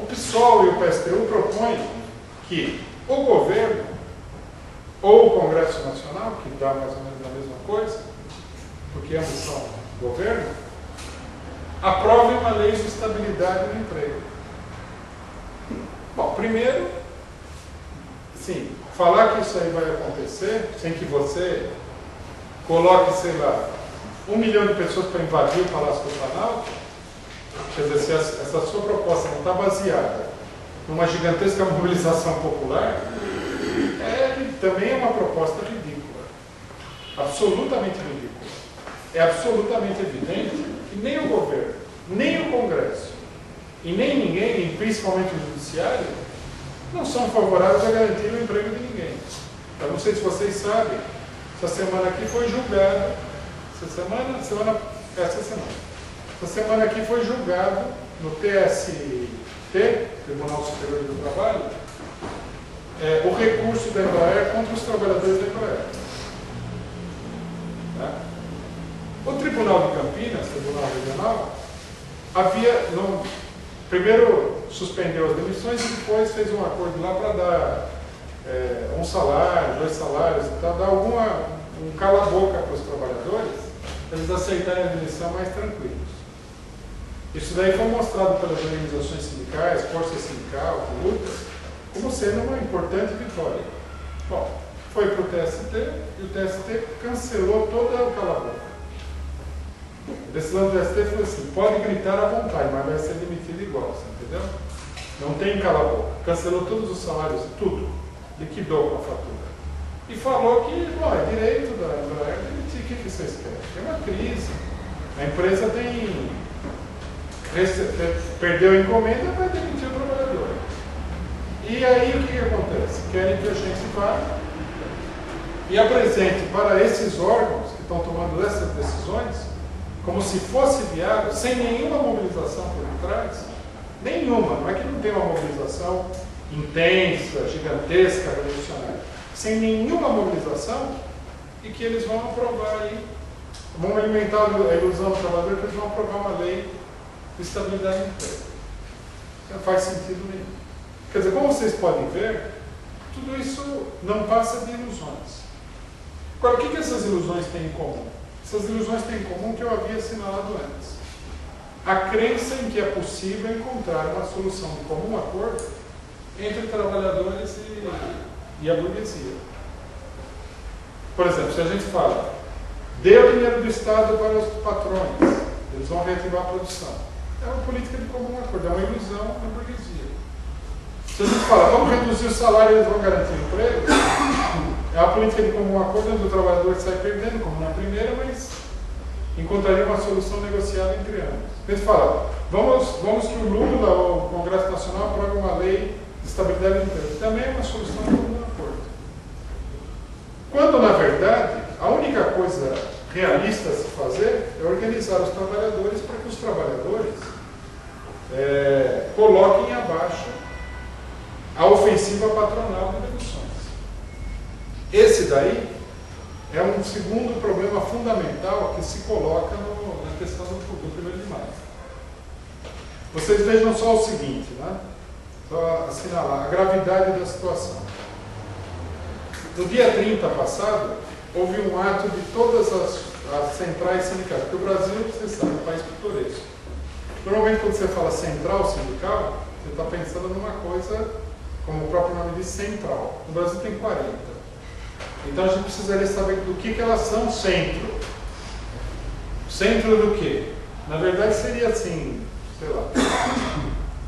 o PSOL e o PSTU propõem que o governo ou o Congresso Nacional, que dá mais ou menos a mesma coisa, porque ambos são governo, aprove uma lei de estabilidade no emprego. Bom, primeiro, sim, falar que isso aí vai acontecer sem que você coloque, sei lá, 1 milhão de pessoas para invadir o Palácio do Planalto, quer dizer, se essa sua proposta não está baseada numa gigantesca mobilização popular, também é uma proposta ridícula. Absolutamente ridícula. É absolutamente evidente que nem o governo, nem o Congresso, e nem ninguém, e principalmente o Judiciário, não são favoráveis a garantir o emprego de ninguém. Eu não sei se vocês sabem, essa semana aqui foi julgado, essa semana aqui foi julgado no TST, Tribunal Superior do Trabalho, o recurso da Embraer contra os trabalhadores da Embraer. Tá? O Tribunal de Campinas, Tribunal Regional, primeiro suspendeu as demissões e depois fez um acordo lá para dar um salário, 2 salários e tal, dar um cala-boca para os trabalhadores, para eles aceitarem a demissão mais tranquilos. Isso daí foi mostrado pelas organizações sindicais, força sindical, lutas, como sendo uma importante vitória. Bom, foi para o TST e o TST cancelou toda o cala-boca. A decisão do TST falou assim, pode gritar à vontade, mas vai ser demitido igual, você entendeu? Não tem cala-boca. Cancelou todos os salários, tudo. Liquidou com a fatura. E falou que, bom, é direito da Embraer demitir. O que vocês querem? É uma crise. A empresa perdeu a encomenda, vai demitir o trabalhador. E aí o que acontece? Querem que a gente vá e apresente para esses órgãos que estão tomando essas decisões, como se fosse viável, sem nenhuma mobilização por trás, nenhuma, não é que não tem uma mobilização intensa, gigantesca, revolucionária, sem nenhuma mobilização, e que eles vão aprovar aí, vão alimentar a ilusão do trabalhador que eles vão aprovar uma lei de estabilidade do emprego. Não faz sentido nenhum. Quer dizer, como vocês podem ver, tudo isso não passa de ilusões. Agora, o que essas ilusões têm em comum? Essas ilusões têm em comum que eu havia assinalado antes. A crença em que é possível encontrar uma solução de comum acordo entre trabalhadores e a burguesia. Por exemplo, se a gente fala, dê o dinheiro do Estado para os patrões, eles vão reativar a produção. É uma política de comum acordo, é uma ilusão da burguesia. Se a gente fala, vamos reduzir o salário e eles vão garantir o emprego, é uma política de comum acordo onde o trabalhador sai perdendo, como na primeira, mas encontraria uma solução negociada entre ambos. A gente fala, vamos que o Lula, o Congresso Nacional, aprove uma lei de estabilidade do emprego. Também é uma solução de comum acordo. Quando, na verdade, a única coisa realista a se fazer é organizar os trabalhadores para que os trabalhadores coloquem abaixo a ofensiva patronal de demissões. Esse daí é um segundo problema fundamental que se coloca na questão do 1º de maio. Vocês vejam só o seguinte, né? Só assinalar a gravidade da situação. No dia 30 passado, houve um ato de todas as centrais sindicais, porque o Brasil, vocês sabem, é um país pitoresco. Normalmente, quando você fala central sindical, você está pensando numa coisa, como o próprio nome diz, central. No Brasil tem 40. Então, a gente precisaria saber do que elas são centro. Centro do quê? Na verdade, seria assim, sei lá,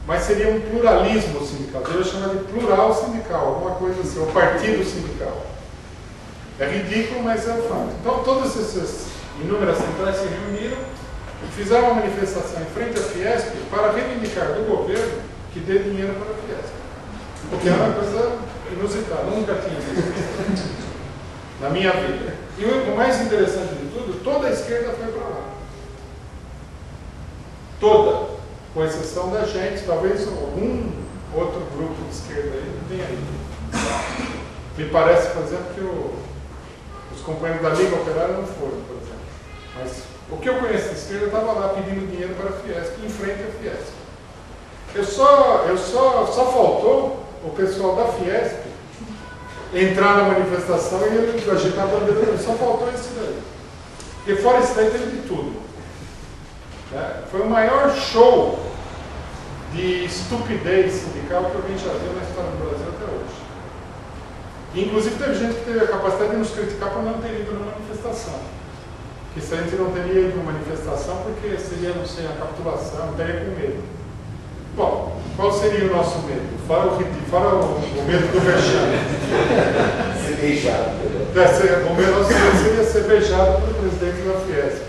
mas seria um pluralismo sindical. Eu ia chamar de plural sindical, alguma coisa assim, ou partido sindical. É ridículo, mas é o fato. Então, todas essas inúmeras centrais se reuniram e fizeram uma manifestação em frente à Fiesp para reivindicar do governo que dê dinheiro para a Fiesp. Porque é uma coisa inusitada, nunca tinha visto na minha vida. E o mais interessante de tudo, toda a esquerda foi para lá. Toda. Com exceção da gente, talvez algum outro grupo de esquerda aí não tenha ido. Me parece, por exemplo, que os companheiros da Liga Operária não foram, por exemplo. Mas o que eu conheço de esquerda estava lá pedindo dinheiro para a Fiesp, em frente à Fiesp. Só faltou o pessoal da Fiesp entrar na manifestação e ele agitar a bandeira dele. Só faltou isso daí. Porque fora isso daí teve de tudo. Foi o maior show de estupidez sindical que alguém já viu na história do Brasil até hoje. Inclusive teve gente que teve a capacidade de nos criticar por não ter ido na manifestação. Que se a gente não teria ido na manifestação porque seria, não sei, a capitulação, teria com medo. Bom, qual seria o nosso medo? Fora o medo do vexame. Ser beijado. O medo seria ser beijado pelo presidente da Fiesp.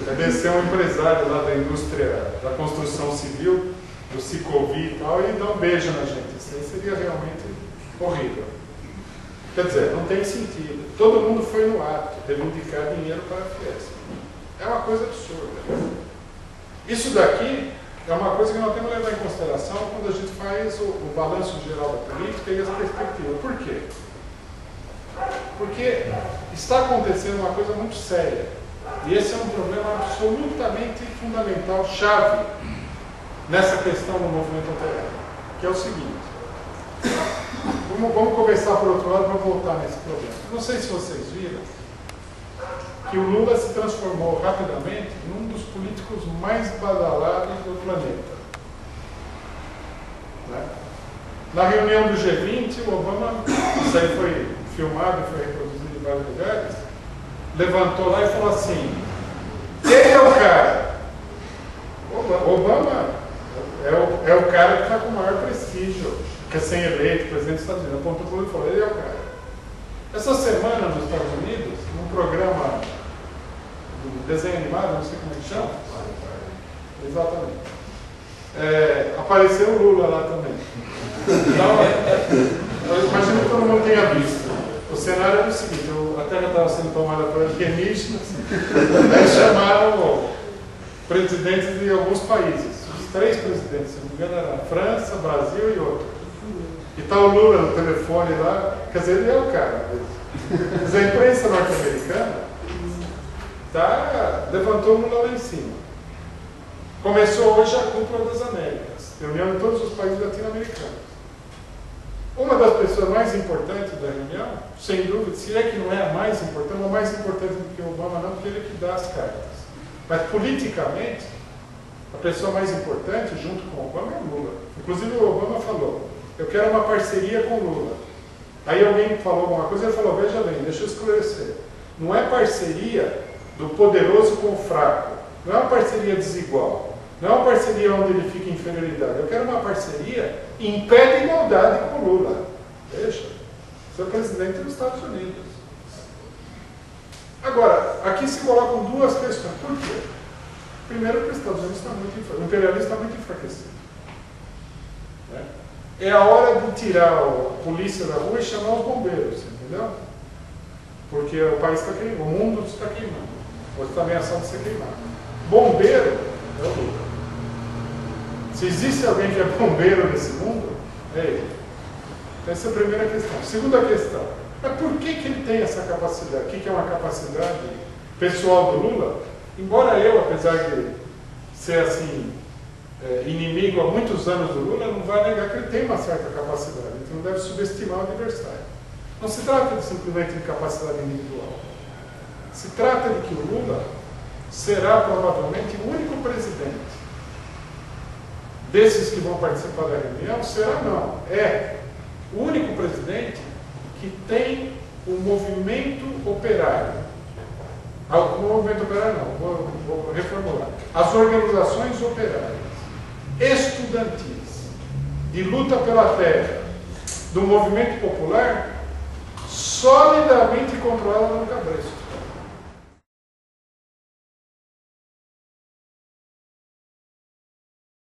Deve ser um empresário lá da indústria da construção civil, do Cicovi e tal, e dar um beijo na gente. Isso aí seria realmente horrível. Quer dizer, não tem sentido. Todo mundo foi no ato, reivindicar dinheiro para a Fiesp. É uma coisa absurda. Isso daqui é uma coisa que nós temos que levar em consideração quando a gente faz o balanço geral da política e as perspectivas. Por quê? Porque está acontecendo uma coisa muito séria. E esse é um problema absolutamente fundamental, chave, nessa questão do movimento operário, que é o seguinte. Vamos começar por outro lado para voltar nesse problema. Não sei se vocês viram que o Lula se transformou rapidamente num dos políticos mais badalados do planeta. Na reunião do G20, o Obama, isso aí foi filmado e foi reproduzido em vários lugares, levantou lá e falou assim: ele é o cara. Obama é o cara que está com o maior prestígio, recém-eleito, presidente dos Estados Unidos. Apontou para ele e falou: ele é o cara. Essa semana nos Estados Unidos, num programa do desenho animado, não sei como é que chama. Exatamente. Apareceu o Lula lá também. Então, eu imagino que todo mundo tenha visto. O cenário era o seguinte: a Terra estava sendo tomada por alienígenas, aí chamaram presidentes de alguns países. Os 3 presidentes, se não me engano, eram a França, Brasil e outro. E está o Lula no telefone lá, quer dizer, ele é o cara. Mas a imprensa norte-americana levantou o Lula lá em cima. Começou hoje a Cúpula das Américas, reunião de todos os países latino-americanos. Uma das pessoas mais importantes da reunião, sem dúvida, se é que não é a mais importante do que o Obama não, porque ele é que dá as cartas. Mas politicamente, a pessoa mais importante, junto com o Obama, é o Lula. Inclusive o Obama falou: eu quero uma parceria com o Lula. Aí alguém falou alguma coisa e ele falou: veja bem, deixa eu esclarecer. Não é parceria do poderoso com o fraco. Não é uma parceria desigual. Não é uma parceria onde ele fica em inferioridade. Eu quero uma parceria em pé de igualdade com o Lula. Veja, você é presidente dos Estados Unidos. Agora, aqui se colocam 2 questões. Por quê? Primeiro, que os Estados Unidos está o imperialismo está muito enfraquecido. É a hora de tirar a polícia da rua e chamar os bombeiros, entendeu? Porque o país está queimando, o mundo está queimando. Hoje está ameaçado de ser queimado. Bombeiro é o Lula. Se existe alguém que é bombeiro nesse mundo, é ele. Essa é a primeira questão. Segunda questão: mas por que ele tem essa capacidade? O que é uma capacidade pessoal do Lula? Embora eu, apesar de ser assim, inimigo há muitos anos do Lula, não vai negar que ele tem uma certa capacidade. A gente não deve subestimar o adversário. Não se trata de simplesmente de capacidade individual. Se trata de que o Lula será provavelmente o único presidente desses que vão participar da reunião. Será não, é o único presidente que tem o movimento operário. O movimento operário não, vou reformular. As organizações operárias, estudantis, de luta pela terra, do movimento popular, solidamente controlada no Cabresto.